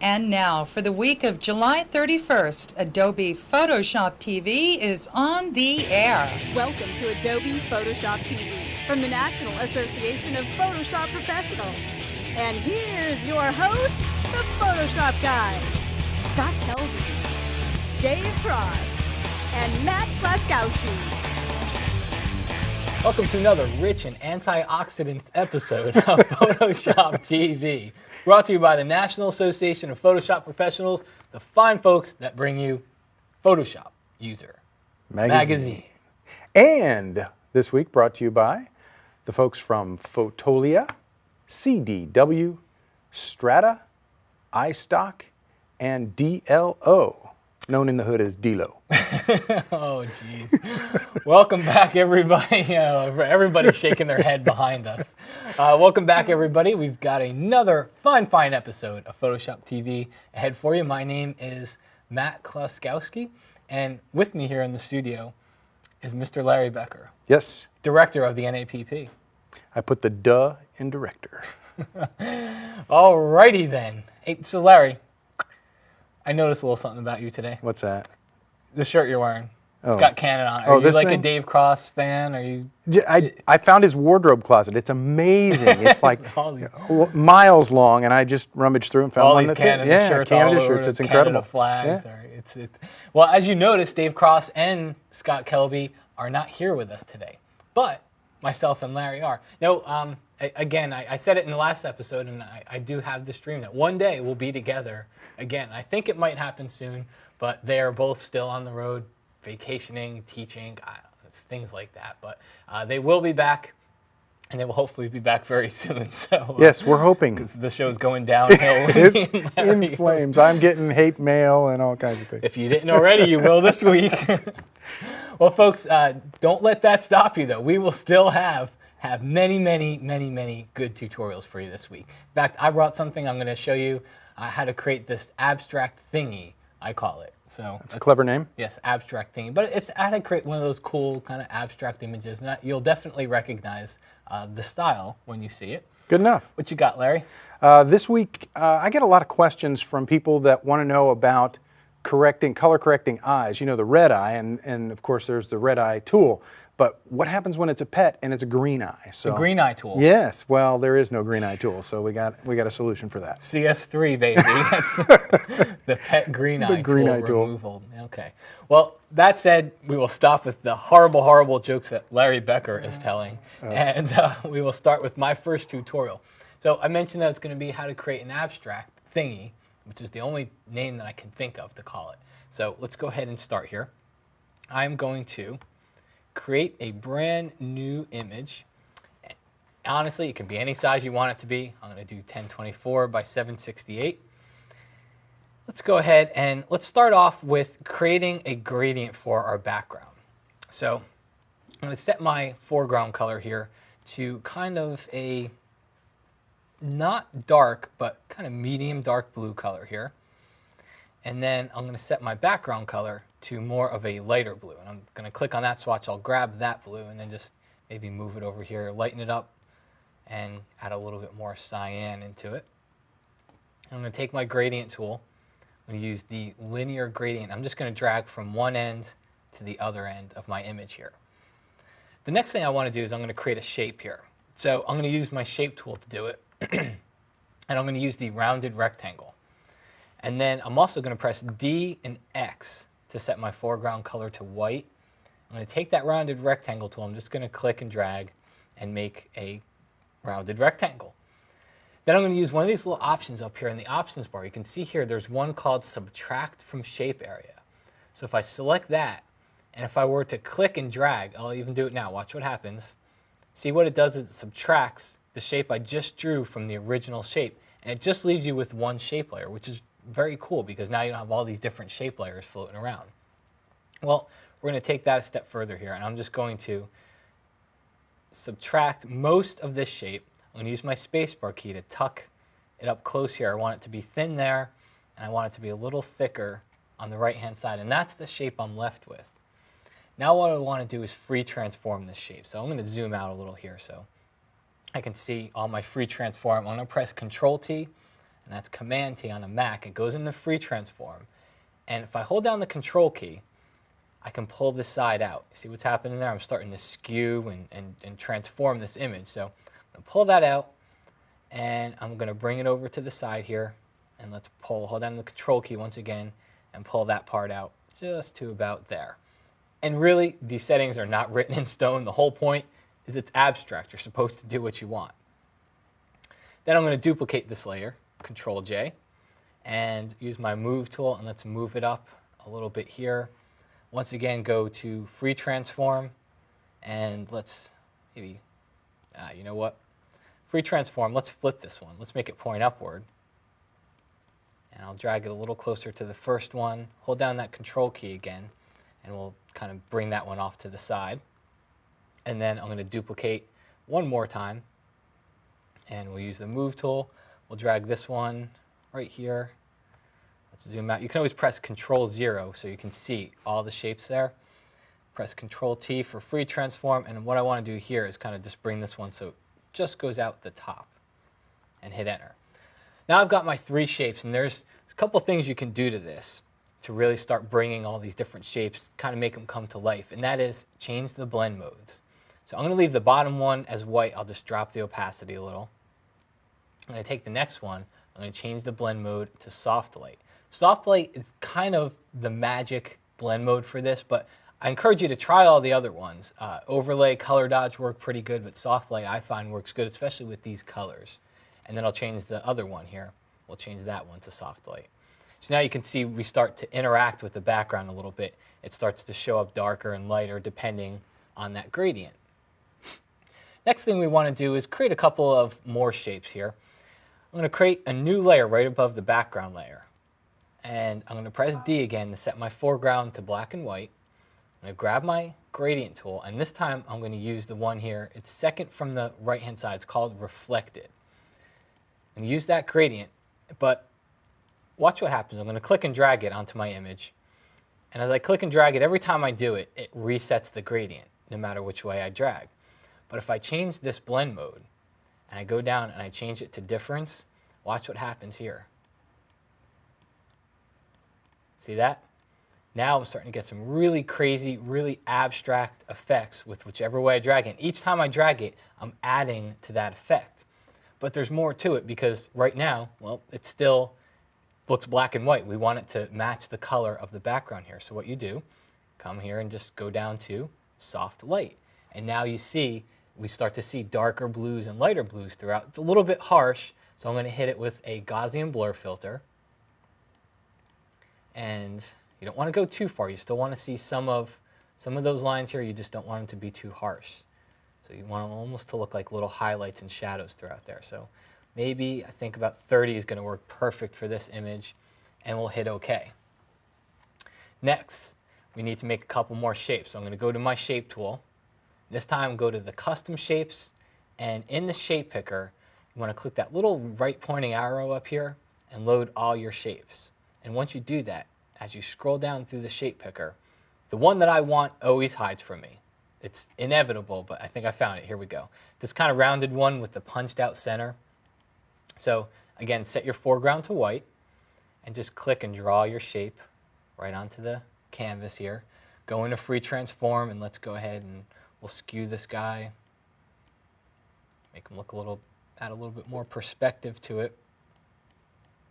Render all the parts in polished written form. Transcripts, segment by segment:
And now, for the week of July 31st, Adobe Photoshop TV is on the air. Welcome to Adobe Photoshop TV from the National Association of Photoshop Professionals. And here's your host, the Photoshop guy, Scott Kelby, Dave Cross, and Matt Klaskowski. Welcome to another rich and antioxidant episode of Photoshop TV, brought to you by the National Association of Photoshop Professionals, the fine folks that bring you Photoshop User Magazine. And this week brought to you by the folks from Fotolia, CDW, Strata, iStock, and DLO, known in the hood as DLO. Oh, jeez. Welcome back, everybody. Everybody's shaking their head behind us. Welcome back, everybody. We've got another fine episode of Photoshop TV ahead for you. My name is Matt Klaskowski, and with me here in the studio is Mr. Larry Becker. Yes. Director of the NAPP. I put the duh in director. All righty then. Hey, so Larry, I noticed a little something about you today. What's that? The shirt you're wearing. Oh. It's got Canon on it. Are you this like thing? a Dave Cross fan? Are you? I found his wardrobe closet. It's amazing. It's like miles long, and I just rummaged through and found all one these that Canada fit. shirts, Canada all over shirts. It's Canada incredible. Flags. Yeah. Well, as you noticed, Dave Cross and Scott Kelby are not here with us today, but myself and Larry are. Now, again, I said it in the last episode, and I do have this dream that one day we'll be together again. I think it might happen soon, but they are both still on the road, vacationing, teaching, things like that. But they will be back, and they will hopefully be back very soon. So yes, we're hoping. 'Cause the show's going downhill. In flames. I'm getting hate mail and all kinds of things. If you didn't already, you will this week. Well, folks, don't let that stop you, though. We will still have many good tutorials for you this week. In fact, I brought something. I'm going to show you how to create this abstract thingy, I call it. So That's a clever name. Yes, abstract thingy. But it's how to create one of those cool kind of abstract images. And you'll definitely recognize the style when you see it. Good enough. What you got, Larry? This week, I get a lot of questions from people that want to know about color correcting eyes. You know, the red eye, and of course there's the red eye tool. But what happens when it's a pet and it's a green eye? So, the green eye tool. Yes. Well, there is no green eye tool, so we got a solution for that. CS3, baby. That's the pet green eye tool removal. Okay. Well, that said, we will stop with the horrible jokes that Larry Becker is telling, and we will start with my first tutorial. So I mentioned that it's going to be how to create an abstract thingy, which is the only name that I can think of to call it. So let's go ahead and start here. I'm going to create a brand new image. Honestly, it can be any size you want it to be. I'm going to do 1024 by 768. Let's go ahead and let's start off with creating a gradient for our background. So I'm going to set my foreground color here to kind of a not dark, but kind of medium dark blue color here. And then I'm going to set my background color to more of a lighter blue. And I'm going to click on that swatch. I'll grab that blue and then just maybe move it over here, lighten it up, and add a little bit more cyan into it. I'm going to take my gradient tool. I'm going to use the linear gradient. I'm just going to drag from one end to the other end of my image here. The next thing I want to do is I'm going to create a shape here. So I'm going to use my shape tool to do it. And I'm going to use the rounded rectangle. And then I'm also going to press D and X to set my foreground color to white. I'm going to take that rounded rectangle tool. I'm just going to click and drag and make a rounded rectangle. Then I'm going to use one of these little options up here in the options bar. You can see here there's one called subtract from shape area. So if I select that, and if I were to click and drag, I'll even do it now. Watch what happens. See what it does is it subtracts the shape I just drew from the original shape. And it just leaves you with one shape layer, which is very cool because now you don't have all these different shape layers floating around. Well, we're going to take that a step further here, and I'm just going to subtract most of this shape. I'm going to use my spacebar key to tuck it up close here. I want it to be thin there, and I want it to be a little thicker on the right-hand side, and that's the shape I'm left with. Now what I want to do is free transform this shape. So I'm going to zoom out a little here so I can see all my free transform. I'm going to press Control-T, and that's Command T on a Mac. It goes into free transform. And if I hold down the Control key, I can pull this side out. See what's happening there? I'm starting to skew and transform this image. So I'm going to pull that out, and I'm going to bring it over to the side here. And let's hold down the Control key once again, and pull that part out just to about there. And really, these settings are not written in stone. The whole point is it's abstract. You're supposed to do what you want. Then I'm going to duplicate this layer, Control J, and use my Move tool, and let's move it up a little bit here. Once again, go to Free Transform, and let's maybe, you know what? Free Transform, let's flip this one. Let's make it point upward. And I'll drag it a little closer to the first one. Hold down that Control key again, and we'll kind of bring that one off to the side. And then I'm going to duplicate one more time, and we'll use the Move tool. We'll drag this one right here. Let's zoom out. You can always press Control 0 so you can see all the shapes there. Press Control T for free transform, and what I want to do here is kind of just bring this one so it just goes out the top, and hit Enter. Now I've got my 3 shapes, and there's a couple things you can do to this to really start bringing all these different shapes, kind of make them come to life, and that is change the blend modes. So I'm going to leave the bottom one as white. I'll just drop the opacity a little. I'm going to take the next one. I'm going to change the blend mode to soft light. Soft light is kind of the magic blend mode for this, but I encourage you to try all the other ones. Overlay, color dodge work pretty good, but soft light I find works good, especially with these colors. And then I'll change the other one here. We'll change that one to soft light. So now you can see we start to interact with the background a little bit. It starts to show up darker and lighter depending on that gradient. Next thing we want to do is create a couple of more shapes here. I'm going to create a new layer right above the background layer. And I'm going to press D again to set my foreground to black and white. I'm going to grab my gradient tool, and this time I'm going to use the one here. It's second from the right-hand side. It's called Reflected. And use that gradient, but watch what happens. I'm going to click and drag it onto my image. And as I click and drag it, every time I do it, it resets the gradient, no matter which way I drag. But if I change this blend mode, and I go down and I change it to difference, watch what happens here. See that? Now I'm starting to get some really crazy, really abstract effects with whichever way I drag it. Each time I drag it, I'm adding to that effect. But there's more to it because right now, well, it still looks black and white. We want it to match the color of the background here. So what you do, come here and just go down to soft light. And now you see, we start to see darker blues and lighter blues throughout. It's a little bit harsh, so I'm going to hit it with a Gaussian blur filter. And you don't want to go too far. You still want to see some of those lines here. You just don't want them to be too harsh. So you want them almost to look like little highlights and shadows throughout there. So maybe I think about 30 is going to work perfect for this image, and we'll hit OK. Next, we need to make a couple more shapes. So I'm going to go to my shape tool. This time go to the custom shapes, and in the shape picker, you want to click that little right pointing arrow up here and load all your shapes. And once you do that, as you scroll down through the shape picker, the one that I want always hides from me. It's inevitable, but I think I found it. Here we go. This kind of rounded one with the punched out center. So again, set your foreground to white and just click and draw your shape right onto the canvas here. Go into free transform, and let's go ahead and we'll skew this guy. Make him look a little, add a little bit more perspective to it.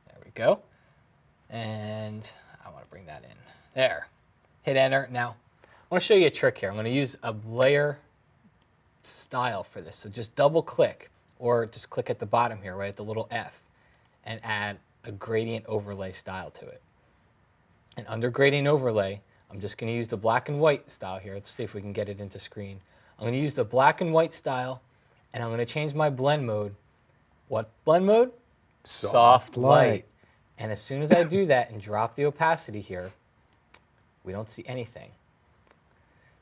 There we go. And I want to bring that in. There. Hit enter. Now, I want to show you a trick here. I'm going to use a layer style for this. So just double click, or just click at the bottom here, right at the little F, and add a gradient overlay style to it. And under gradient overlay, I'm just going to use the black and white style here. Let's see if we can get it into screen. I'm going to use the black and white style, and I'm going to change my blend mode. What blend mode? Soft light. And as soon as I do that and drop the opacity here, we don't see anything.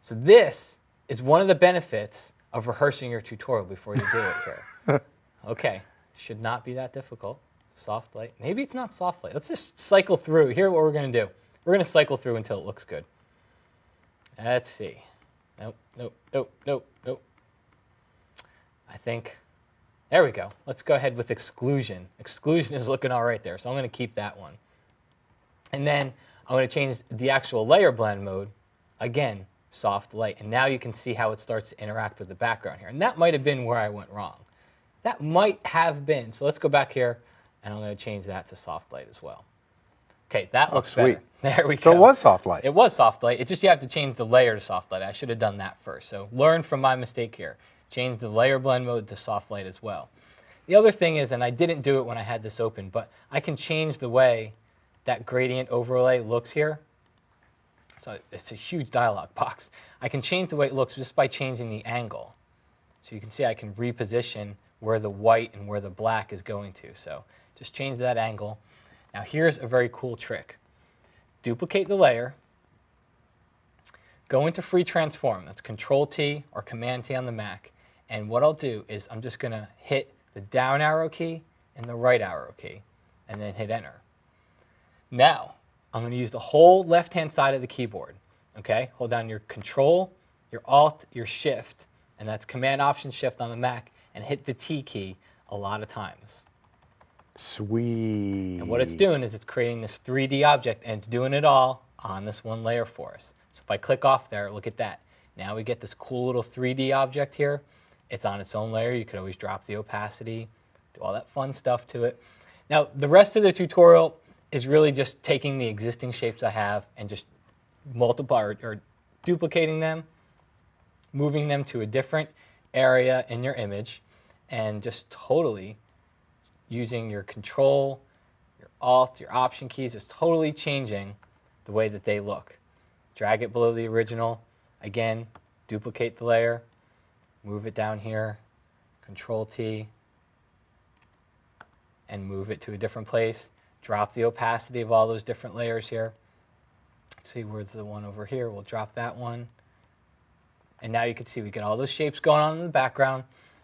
So this is one of the benefits of rehearsing your tutorial before you do it here. Okay, should not be that difficult. Soft light. Maybe it's not soft light. Let's just cycle through. Here's what we're going to do. We're going to cycle through until it looks good. Let's see. Nope, nope, nope, nope, nope. I think There we go. Let's go ahead with exclusion. Exclusion is looking all right there, so I'm going to keep that one. And then I'm going to change the actual layer blend mode. Again, soft light. And now you can see how it starts to interact with the background here. And that might have been where I went wrong. That might have been. So let's go back here, and I'm going to change that to soft light as well. Okay, that looks sweet. better. There we go. So it was soft light. It was soft light. It's just you have to change the layer to soft light. I should have done that first. So learn from my mistake here. Change the layer blend mode to soft light as well. The other thing is, and I didn't do it when I had this open, but I can change the way that gradient overlay looks here. So it's a huge dialog box. I can change the way it looks just by changing the angle. So you can see I can reposition where the white and where the black is going to. So just change that angle. Now here's a very cool trick. Duplicate the layer. Go into free transform. That's Control-T or Command-T on the Mac. And what I'll do is I'm just going to hit the down arrow key and the right arrow key and then hit enter. Now, I'm going to use the whole left-hand side of the keyboard. Okay? Hold down your Control, your Alt, your Shift, and that's Command-Option-Shift on the Mac, and hit the T key a lot of times. Sweet. And what it's doing is it's creating this 3D object, and it's doing it all on this one layer for us. So if I click off there, look at that. Now we get this cool little 3D object here. It's on its own layer. You could always drop the opacity, do all that fun stuff to it. Now, the rest of the tutorial is really just taking the existing shapes I have and just multiply or duplicating them, moving them to a different area in your image, and just totally using your Control, your Alt, your Option keys, just totally changing the way that they look. Drag it below the original. Again, duplicate the layer, move it down here, Control-T, and move it to a different place. Drop the opacity of all those different layers here. Let's see, where's the one over here? We'll drop that one. And now you can see we get all those shapes going on in the background.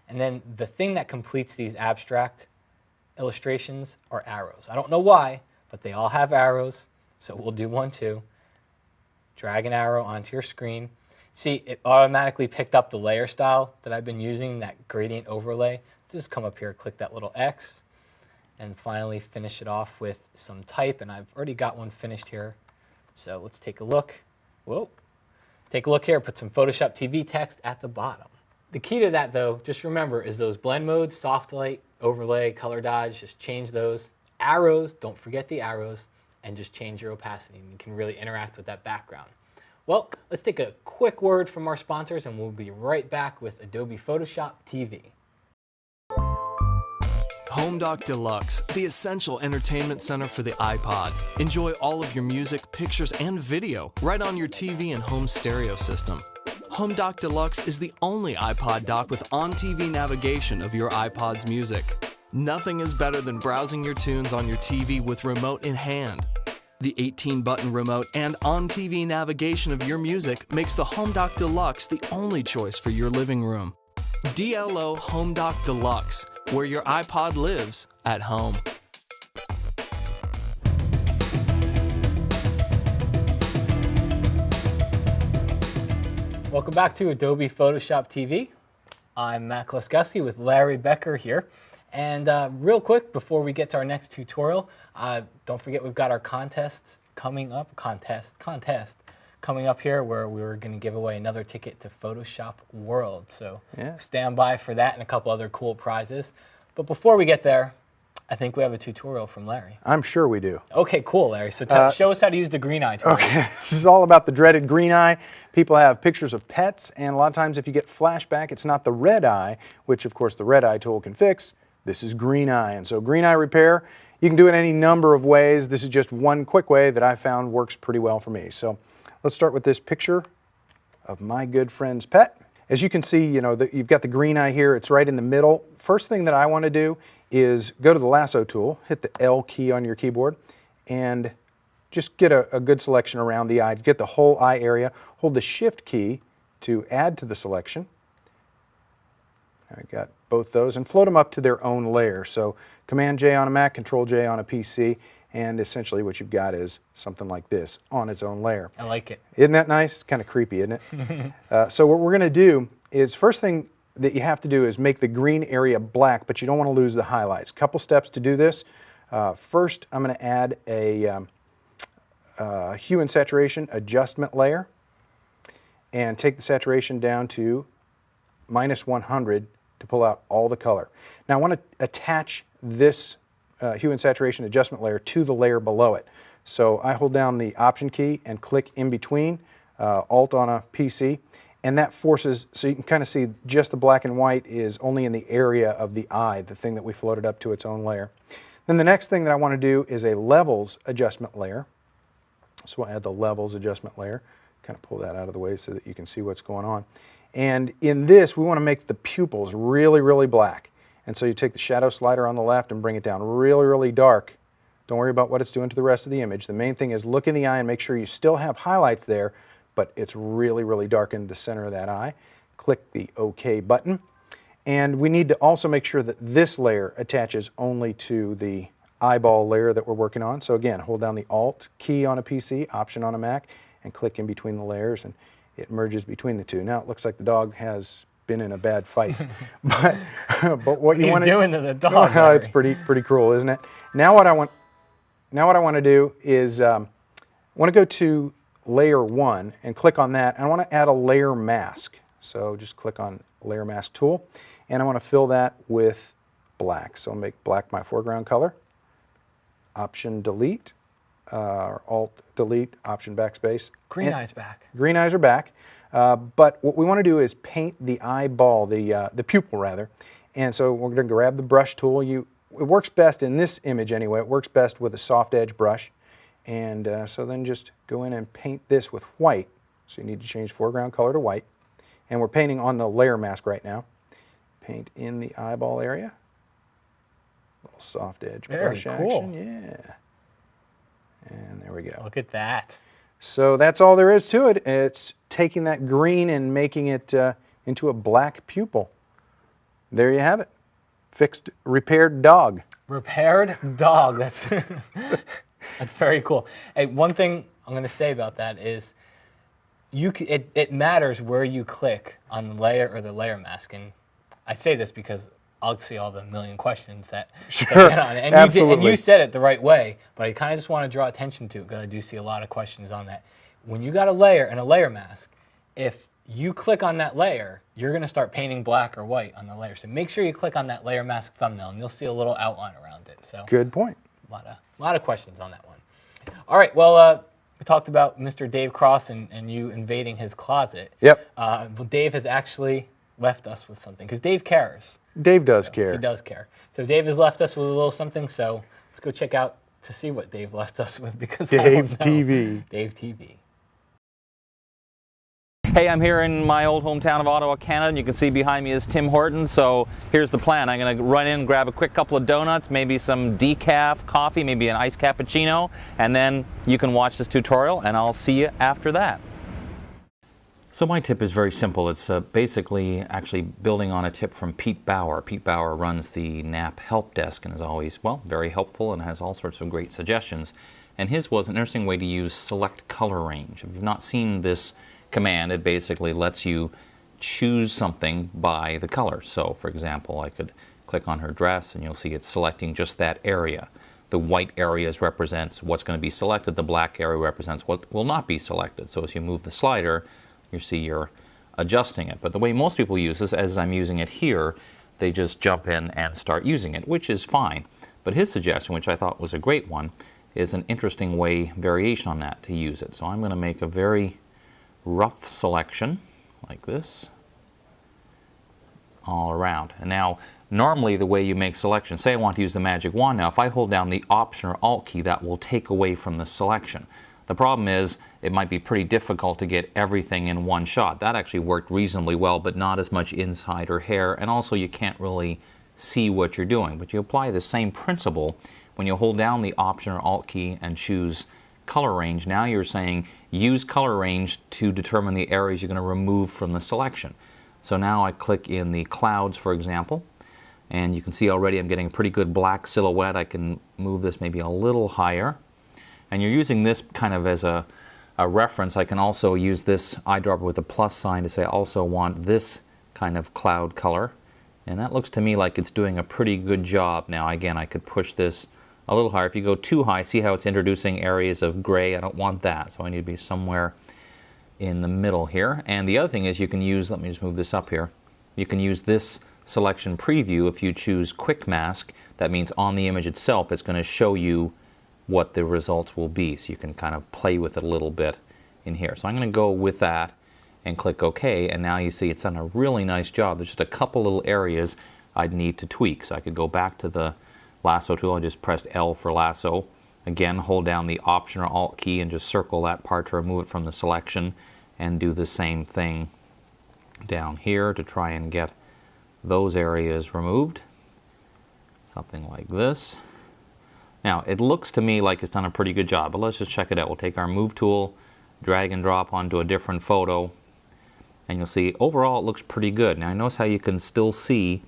And then the thing that completes these abstract illustrations are arrows. I don't know why, but they all have arrows. So we'll do one too. Drag an arrow onto your screen. See, it automatically picked up the layer style that I've been using, that gradient overlay. Just come up here, click that little X, and finally finish it off with some type. And I've already got one finished here. So let's take a look. Whoa. Take a look here, put some Photoshop TV text at the bottom. The key to that, though, just remember, is those blend modes, soft light, overlay, color dodge, just change those. Arrows, don't forget the arrows, and just change your opacity, and you can really interact with that background. Well, let's take a quick word from our sponsors, and we'll be right back with Adobe Photoshop TV. Home Dock Deluxe, the essential entertainment center for the iPod. Enjoy all of your music, pictures, and video right on your TV and home stereo system. Home Dock Deluxe is the only iPod dock with on-TV navigation of your iPod's music. Nothing is better than browsing your tunes on your TV with remote in hand. The 18-button remote and on-TV navigation of your music makes the Home Dock Deluxe the only choice for your living room. DLO Home Dock Deluxe, where your iPod lives at home. Welcome back to Adobe Photoshop TV. I'm Matt Kluskowski with Larry Becker here. And real quick, before we get to our next tutorial, don't forget we've got our contests coming up, contest coming up here, where we're going to give away another ticket to Photoshop World. So stand by for that and a couple other cool prizes. But before we get there, I think we have a tutorial from Larry. I'm sure we do. Okay, cool, Larry. So show us how to use the green eye tool. Okay, this is all about the dreaded green eye. People have pictures of pets, and a lot of times if you get flashback, it's not the red eye, which of course the red eye tool can fix. This is green eye. And so green eye repair, you can do it any number of ways. This is just one quick way that I found works pretty well for me. So let's start with this picture of my good friend's pet. As you can see, you've got the green eye here. It's right in the middle. First thing that I want to do is go to the lasso tool, hit the L key on your keyboard, and just get a good selection around the eye. Get the whole eye area. Hold the Shift key to add to the selection. I got both those, and float them up to their own layer. So Command-J on a Mac, Control-J on a PC, and essentially what you've got is something like this on its own layer. I like it. Isn't that nice? It's kind of creepy, isn't it? So what we're going to do is, first thing that you have to do is make the green area black, but you don't want to lose the highlights. Couple steps to do this. First, I'm going to add a hue and saturation adjustment layer and take the saturation down to -100 to pull out all the color. Now I want to attach this hue and saturation adjustment layer to the layer below it. So I hold down the Option key and click in between, Alt on a PC, and that forces, so you can kind of see just the black and white is only in the area of the eye, the thing that we floated up to its own layer. Then the next thing that I want to do is a levels adjustment layer. So we'll add the levels adjustment layer, kind of pull that out of the way so that you can see what's going on. And in this, we want to make the pupils really, really black. And so you take the shadow slider on the left and bring it down really, really dark. Don't worry about what it's doing to the rest of the image. The main thing is look in the eye and make sure you still have highlights there, but it's really, really dark in the center of that eye. Click the OK button. And we need to also make sure that this layer attaches only to the eyeball layer that we're working on. So again, hold down the Alt key on a PC, Option on a Mac, and click in between the layers, and it merges between the two. Now it looks like the dog has been in a bad fight. but what you want to doing to the dog? Oh, it's pretty cruel, isn't it? Now what I want to do is I want to go to layer 1 and click on that. And I want to add a layer mask. So just click on layer mask tool, and I want to fill that with black. So I'll make black my foreground color. Option delete, Alt delete, Option backspace. Green eyes back. Green eyes are back. But what we want to do is paint the eyeball, the pupil rather. And so we're going to grab the brush tool. It works best in this image anyway. It works best with a soft edge brush. And so then just go in and paint this with white. So you need to change foreground color to white. And we're painting on the layer mask right now. Paint in the eyeball area. Little soft edge brush action. Yeah. And there we go. Look at that. So that's all there is to it. It's taking that green and making it into a black pupil. There you have it. Fixed, repaired dog. Repaired dog. That's that's very cool. Hey, one thing I'm going to say about that is it matters where you click on the layer or the layer mask. And I say this because I'll see all the million questions that get on it. And absolutely. You said it the right way, but I kind of just want to draw attention to it because I do see a lot of questions on that. When you got a layer and a layer mask, if you click on that layer, you're going to start painting black or white on the layer. So make sure you click on that layer mask thumbnail, and you'll see a little outline around it. So good point. A lot of questions on that one. All right, well, we talked about Mr. Dave Cross and you invading his closet. Yep. Well, Dave has actually left us with something because Dave cares. Dave does care. He does care. So Dave has left us with a little something, so let's go check out to see what Dave left us with because Dave TV. Dave TV. Hey, I'm here in my old hometown of Ottawa, Canada, and you can see behind me is Tim Hortons. So here's the plan. I'm going to run in, grab a quick couple of donuts, maybe some decaf coffee, maybe an iced cappuccino, and then you can watch this tutorial, and I'll see you after that. So my tip is very simple. It's basically actually building on a tip from Pete Bauer. Pete Bauer runs the NAP help desk and is always, well, very helpful and has all sorts of great suggestions. And his was an interesting way to use select color range. If you've not seen this command, it basically lets you choose something by the color. So for example, I could click on her dress and you'll see it's selecting just that area. The white areas represents what's going to be selected. The black area represents what will not be selected. So as you move the slider, you see you're adjusting it. But the way most people use this, as I'm using it here, they just jump in and start using it, which is fine. But his suggestion, which I thought was a great one, is an interesting way, variation on that to use it. So I'm going to make a very rough selection like this all around. And now normally the way you make selection, say I want to use the magic wand now, if I hold down the Option or Alt key, that will take away from the selection. The problem is it might be pretty difficult to get everything in one shot. That actually worked reasonably well, but not as much inside or hair, and also you can't really see what you're doing. But you apply the same principle when you hold down the Option or Alt key and choose color range. Now you're saying use color range to determine the areas you're going to remove from the selection. So now I click in the clouds, for example, and you can see already I'm getting a pretty good black silhouette. I can move this maybe a little higher. And you're using this kind of as a reference. I can also use this eyedropper with a plus sign to say I also want this kind of cloud color. And that looks to me like it's doing a pretty good job. Now again, I could push this a little higher. If you go too high, see how it's introducing areas of gray? I don't want that, so I need to be somewhere in the middle here. And the other thing is you can use, let me just move this up here, you can use this selection preview if you choose quick mask. That means on the image itself it's going to show you what the results will be, so you can kind of play with it a little bit in here. So I'm going to go with that and click OK, and now you see it's done a really nice job. There's just a couple little areas I'd need to tweak. So I could go back to the lasso tool. I just pressed L for lasso. Again, hold down the Option or Alt key and just circle that part to remove it from the selection, and do the same thing down here to try and get those areas removed. Something like this. Now, it looks to me like it's done a pretty good job, but let's just check it out. We'll take our Move tool, drag and drop onto a different photo, and you'll see overall it looks pretty good. Now, notice how you can still see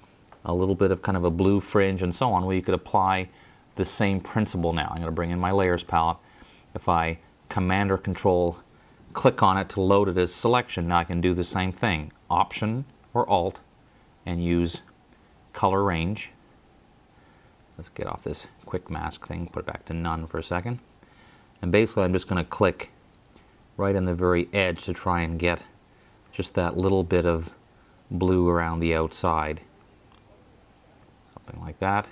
a little bit of kind of a blue fringe and so on, where you could apply the same principle now. I'm going to bring in my Layers palette. If I Command or Control click on it to load it as selection, now I can do the same thing. Option or Alt and use Color Range. Let's get off this quick mask thing, put it back to none for a second. And basically I'm just going to click right in the very edge to try and get just that little bit of blue around the outside. Something like that.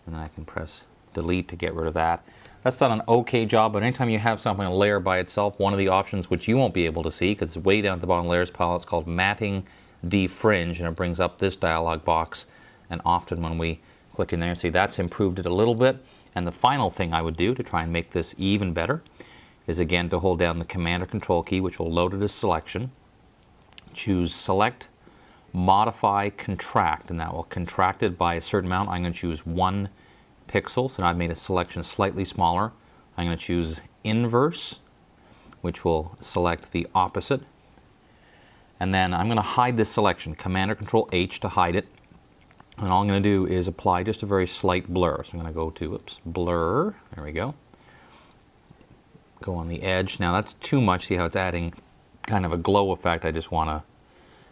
And then I can press Delete to get rid of that. That's done an okay job, but anytime you have something a layer by itself, one of the options which you won't be able to see because it's way down at the bottom of the Layers palette, it's called Matting Defringe, and it brings up this dialog box. And often when we click in there, see that's improved it a little bit. And the final thing I would do to try and make this even better is again to hold down the Command or Control key, which will load it as selection. Choose Select, Modify, Contract, and that will contract it by a certain amount. I'm going to choose 1 pixel, so now I've made a selection slightly smaller. I'm going to choose Inverse, which will select the opposite. And then I'm going to hide this selection, Command or Control H to hide it. And all I'm going to do is apply just a very slight blur. So I'm going to go to, blur, there we go. Go on the edge. Now that's too much. See how it's adding kind of a glow effect. I just want to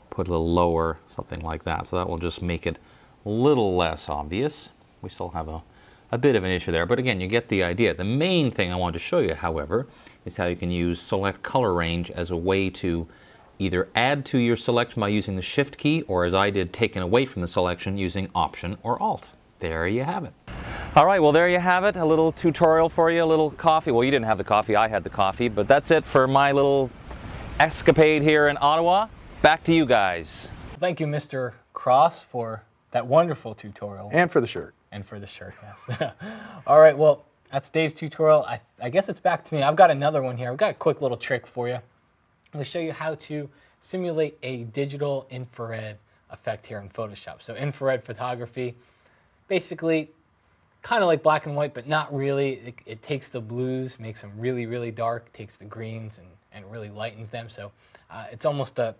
put a little lower, something like that. So that will just make it a little less obvious. We still have a bit of an issue there, but again, you get the idea. The main thing I wanted to show you, however, is how you can use Select Color Range as a way to either add to your selection by using the Shift key, or as I did, taken away from the selection using Option or Alt. There you have it. All right, well, there you have it. A little tutorial for you, a little coffee. Well, you didn't have the coffee, I had the coffee, but that's it for my little escapade here in Ottawa. Back to you guys. Thank you, Mr. Cross, for that wonderful tutorial. And for the shirt. And for the shirt, yes. All right, well, that's Dave's tutorial. I guess it's back to me. I've got another one here. I've got a quick little trick for you. I'm going to show you how to simulate a digital infrared effect here in Photoshop. So infrared photography, basically kind of like black and white, but not really. It takes the blues, makes them really, really dark, takes the greens and really lightens them. So it's almost a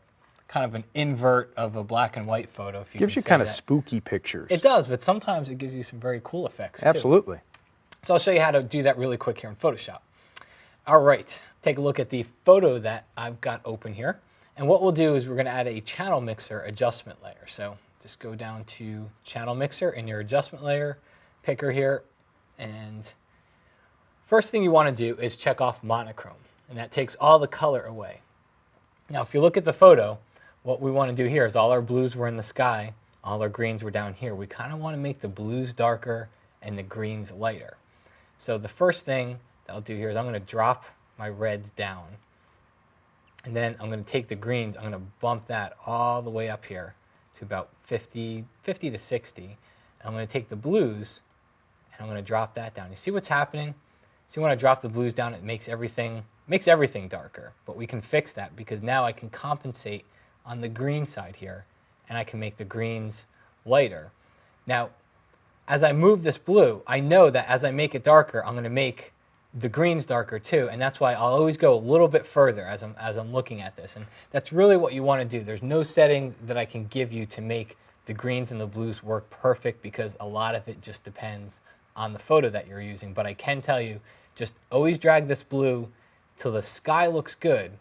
kind of an invert of a black and white photo. If you gives you kind of spooky pictures. It does, but sometimes it gives you some very cool effects too. Absolutely. So I'll show you how to do that really quick here in Photoshop. All right, take a look at the photo that I've got open here. And what we'll do is we're going to add a channel mixer adjustment layer. So just go down to channel mixer in your adjustment layer, picker here, and first thing you want to do is check off monochrome, and that takes all the color away. Now if you look at the photo, what we want to do here is all our blues were in the sky, all our greens were down here. We kind of want to make the blues darker and the greens lighter. So the first thing that I'll do here is I'm going to drop my reds down, and then I'm going to take the greens, I'm going to bump that all the way up here to about 50 to 60. And I'm going to take the blues and I'm going to drop that down. You see what's happening? See, when I drop the blues down, it makes everything darker. But we can fix that because now I can compensate on the green side here, and I can make the greens lighter. Now, as I move this blue, I know that as I make it darker, I'm going to make the greens darker too, and that's why I'll always go a little bit further as I'm looking at this. And that's really what you want to do. There's no settings that I can give you to make the greens and the blues work perfect, because a lot of it just depends on the photo that you're using. But I can tell you, just always drag this blue till the sky looks good.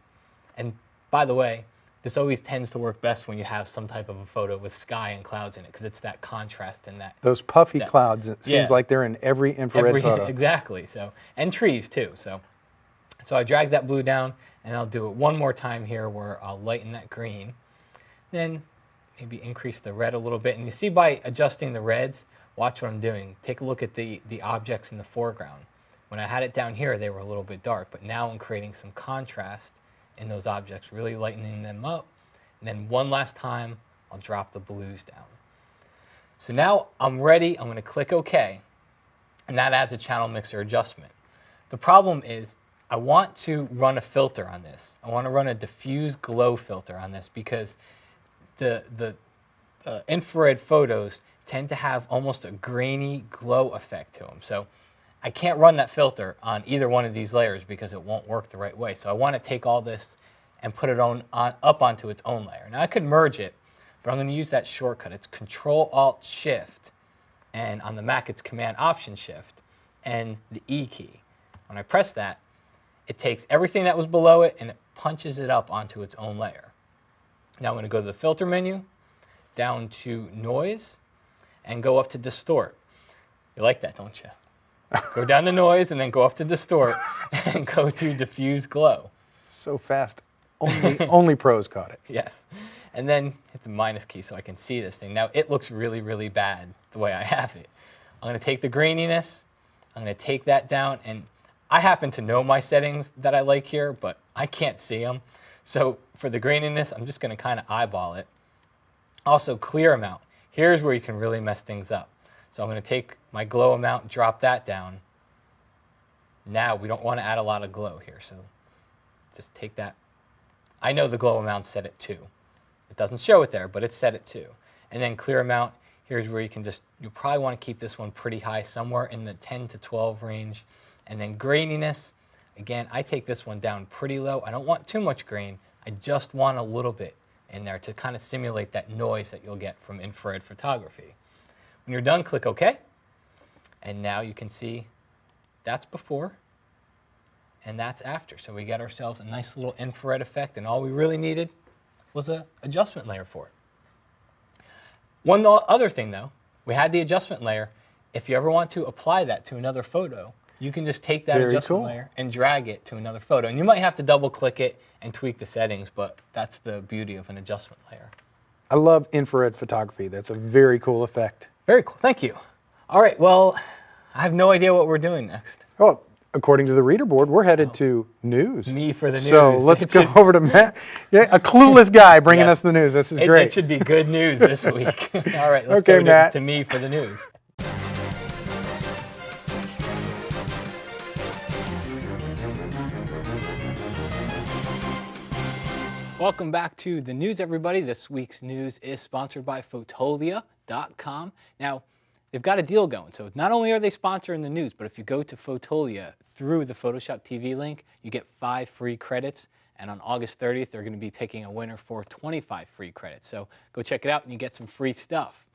And by the way, this always tends to work best when you have some type of a photo with sky and clouds in it, because it's that contrast and that. Those puffy clouds, it seems like they're in every infrared photo. Exactly. So, and trees too. So I drag that blue down, and I'll do it one more time here where I'll lighten that green. Then maybe increase the red a little bit. And you see by adjusting the reds, watch what I'm doing. Take a look at the objects in the foreground. When I had it down here, they were a little bit dark, but now I'm creating some contrast in those objects, really lightening them up. And then one last time, I'll drop the blues down. So now I'm ready. I'm going to click OK, and that adds a channel mixer adjustment. The problem is I want to run a filter on this. I want to run a diffuse glow filter on this because the infrared photos tend to have almost a grainy glow effect to them. So I can't run that filter on either one of these layers because it won't work the right way. So I want to take all this and put it up onto its own layer. Now I could merge it, but I'm going to use that shortcut. It's Control-Alt-Shift, and on the Mac it's Command-Option-Shift, and the E key. When I press that, it takes everything that was below it and it punches it up onto its own layer. Now I'm going to go to the Filter menu, down to Noise, and go up to Distort. You like that, don't you? Go down to Noise and then go up to Distort and go to Diffuse Glow. So fast. Only pros caught it. Yes. And then hit the minus key so I can see this thing. Now it looks really, really bad the way I have it. I'm going to take the graininess, I'm going to take that down, and I happen to know my settings that I like here, but I can't see them. So for the graininess, I'm just going to kind of eyeball it. Also, clear amount. Here's where you can really mess things up. So I'm going to take my glow amount, drop that down. Now we don't want to add a lot of glow here, so just take that. I know the glow amount's set at 2. It doesn't show it there, but it's set at 2. And then clear amount, here's where you probably want to keep this one pretty high, somewhere in the 10 to 12 range. And then graininess, again, I take this one down pretty low. I don't want too much grain. I just want a little bit in there to kind of simulate that noise that you'll get from infrared photography. When you're done, click OK. And now you can see that's before and that's after. So we got ourselves a nice little infrared effect, and all we really needed was an adjustment layer for it. One other thing, though, we had the adjustment layer. If you ever want to apply that to another photo, you can just take that adjustment layer and drag it to another photo. And you might have to double-click it and tweak the settings, but that's the beauty of an adjustment layer. I love infrared photography. That's a very cool effect. Very cool. Thank you. All right. Well, I have no idea what we're doing next. Well, according to the reader board, we're headed to news. Me for the news. So let's go over to Matt. Yeah, a clueless guy bringing us the news. This is great. It should be good news this week. All right. Let's go to me for the news. Welcome back to the news, everybody. This week's news is sponsored by Photolia.com. Now, they've got a deal going. So not only are they sponsoring the news, but if you go to Photolia through the Photoshop TV link, you get 5 free credits. And on August 30th, they're going to be picking a winner for 25 free credits. So go check it out and you get some free stuff.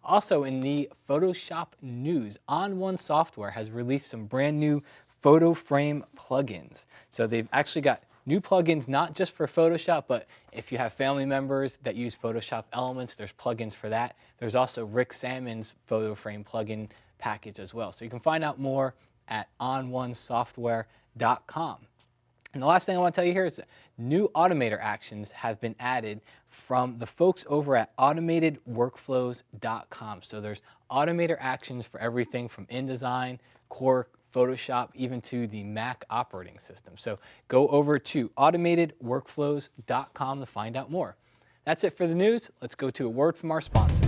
Also, in the Photoshop news, On1 Software has released some brand new photo frame plugins. So they've actually got new plugins, not just for Photoshop, but if you have family members that use Photoshop Elements, there's plugins for that. There's also Rick Salmon's photo frame plugin package as well. So you can find out more at on1software.com. And the last thing I want to tell you here is that new automator actions have been added from the folks over at automatedworkflows.com. So there's automator actions for everything from InDesign, Core, Photoshop, even to the Mac operating system. So go over to automatedworkflows.com to find out more. That's it for the news. Let's go to a word from our sponsor.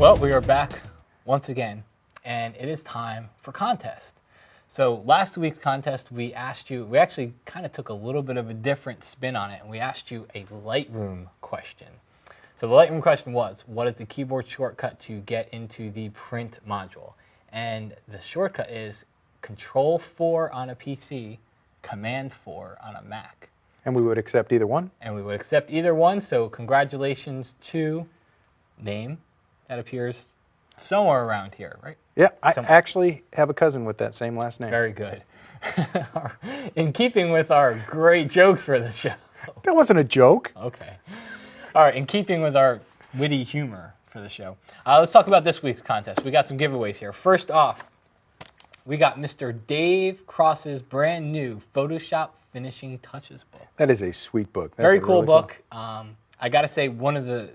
Well, we are back once again, and it is time for contest. So last week's contest, we asked you, we actually kind of took a little bit of a different spin on it, and we asked you a Lightroom question. So the Lightroom question was, what is the keyboard shortcut to get into the print module? And the shortcut is Control-4 on a PC, Command-4 on a Mac. And we would accept either one? And we would accept either one, so congratulations to name that appears somewhere around here, right? Yeah, I actually have a cousin with that same last name. Very good. In keeping with our great jokes for the show. That wasn't a joke. Okay. All right, in keeping with our witty humor for the show, let's talk about this week's contest. We got some giveaways here. First off, we got Mr. Dave Cross's brand new Photoshop Finishing Touches book. That is a sweet book. That's Very cool really book. I got to say, one of the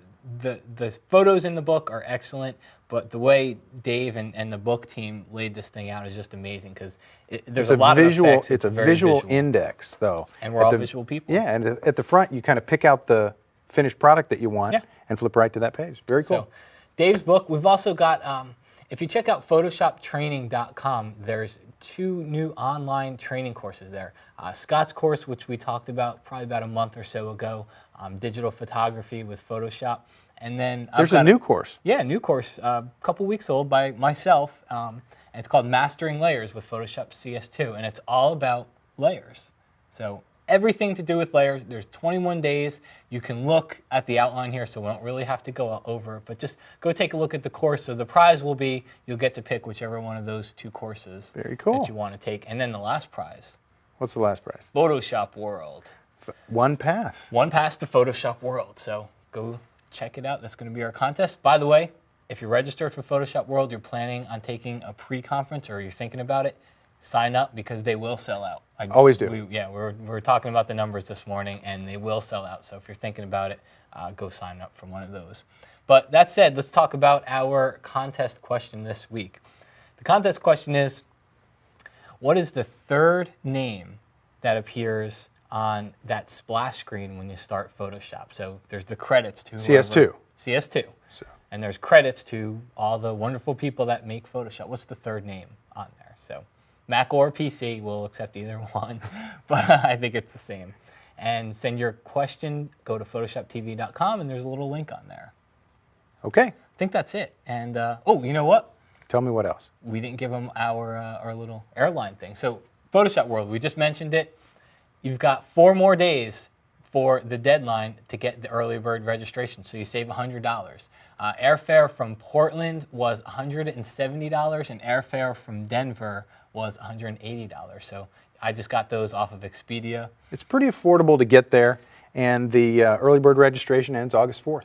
photos in the book are excellent, but the way Dave and the book team laid this thing out is just amazing because there's a lot of effects. It's a visual index, though. And we're all visual people. Yeah, and at the front, you kind of pick out the finished product that you want and flip right to that page. Very cool. So, Dave's book. We've also got, if you check out PhotoshopTraining.com, there's 2 new online training courses there. Scott's course, which we talked about probably about a month or so ago, digital photography with Photoshop. And then there's a new course. Yeah, a new course, a couple weeks old by myself. And it's called Mastering Layers with Photoshop CS2. And it's all about layers. So everything to do with layers. There's 21 days. You can look at the outline here, so we don't really have to go over it, but just go take a look at the course. So the prize will be you'll get to pick whichever one of those 2 courses Very cool. that you want to take. And then the last prize. What's the last prize? Photoshop World. One pass. One pass to Photoshop World. So go check it out. That's going to be our contest. By the way, if you're registered for Photoshop World, you're planning on taking a pre-conference or you're thinking about it, sign up because they will sell out. Always do. We were talking about the numbers this morning, and they will sell out. So if you're thinking about it, go sign up for one of those. But that said, let's talk about our contest question this week. The contest question is, what is the 3rd name that appears on that splash screen when you start Photoshop? So there's the credits to CS2. CS2. And there's credits to all the wonderful people that make Photoshop. What's the 3rd name on there? So Mac or PC, we'll accept either one, but I think it's the same. And send your question, go to PhotoshopTV.com, and there's a little link on there. Okay. I think that's it. And, oh, you know what? Tell me what else. We didn't give them our little airline thing. So Photoshop World, we just mentioned it. You've got 4 more days for the deadline to get the early bird registration, so you save $100. Airfare from Portland was $170, and airfare from Denver was $180. So I just got those off of Expedia. It's pretty affordable to get there, and the early bird registration ends August 4th.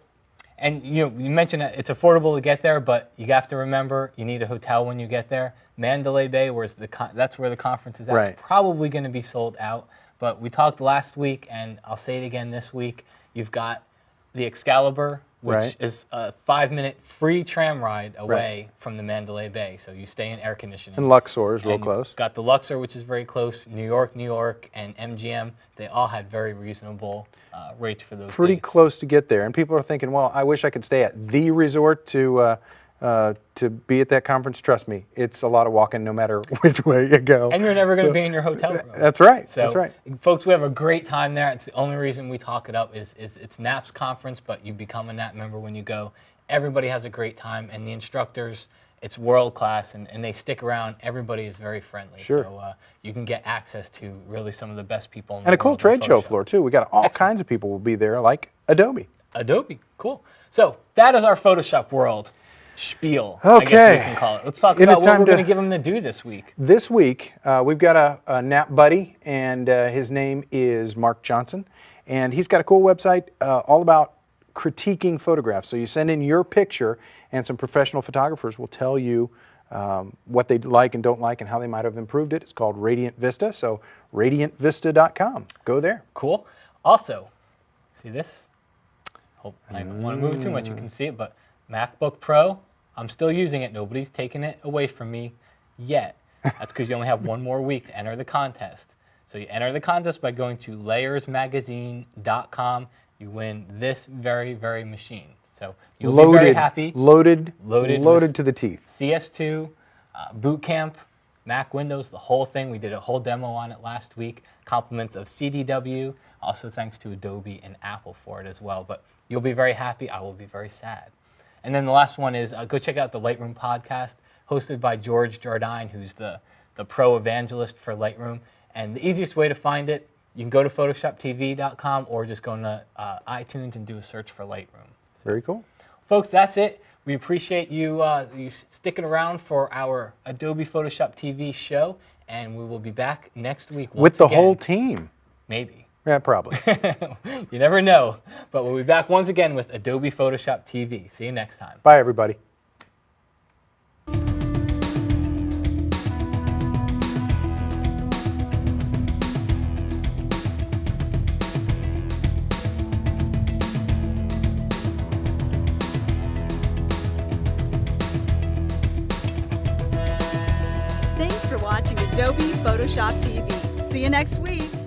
And you mentioned that it's affordable to get there, but you have to remember you need a hotel when you get there. Mandalay Bay, that's where the conference is at. Right. It's probably going to be sold out. But we talked last week, and I'll say it again this week. You've got the Excalibur, which is a 5-minute free tram ride away from the Mandalay Bay. So you stay in air conditioning. And Luxor is real close. Got the Luxor, which is very close. New York, and MGM. They all had very reasonable rates for those Pretty days. close to get there. And people are thinking, well, I wish I could stay at the resort to be at that conference. Trust me, it's a lot of walking no matter which way you go. And you're never going to be in your hotel room. That's right. So, that's right. Folks, we have a great time there. It's the only reason we talk it up is it's NAP's conference, but you become a NAP member when you go. Everybody has a great time, and the instructors, it's world class, and they stick around. Everybody is very friendly. Sure. So you can get access to really some of the best people in the And a cool world in trade show Photoshop. floor, too. We got all kinds of people will be there, like Adobe. Adobe, cool. So that is our Photoshop World spiel, Okay. I guess we can call it. Let's talk about what we're going to give them to do this week. This week, we've got a NAP buddy, and his name is Mark Johnson. And he's got a cool website all about critiquing photographs. So you send in your picture, and some professional photographers will tell you what they like and don't like and how they might have improved it. It's called Radiant Vista, so radiantvista.com. Go there. Cool. Also, see this? Hope I don't want to move it too much. You can see it, but MacBook Pro, I'm still using it. Nobody's taken it away from me yet. That's because you only have 1 more week to enter the contest. So you enter the contest by going to layersmagazine.com. You win this very, very machine. So you'll be very happy. Loaded Loaded to the teeth. CS2, Boot Camp, Mac Windows, the whole thing. We did a whole demo on it last week. Compliments of CDW. Also thanks to Adobe and Apple for it as well. But you'll be very happy. I will be very sad. And then the last one is go check out the Lightroom podcast, hosted by George Jardine, who's the pro evangelist for Lightroom. And the easiest way to find it, you can go to PHOTOSHOPTV.com or just go to iTunes and do a search for Lightroom. Very cool. Folks, that's it. We appreciate you sticking around for our Adobe Photoshop TV show, and we will be back next week with the whole team. Maybe. Yeah, probably. You never know. But we'll be back once again with Adobe Photoshop TV. See you next time. Bye, everybody. Thanks for watching Adobe Photoshop TV. See you next week.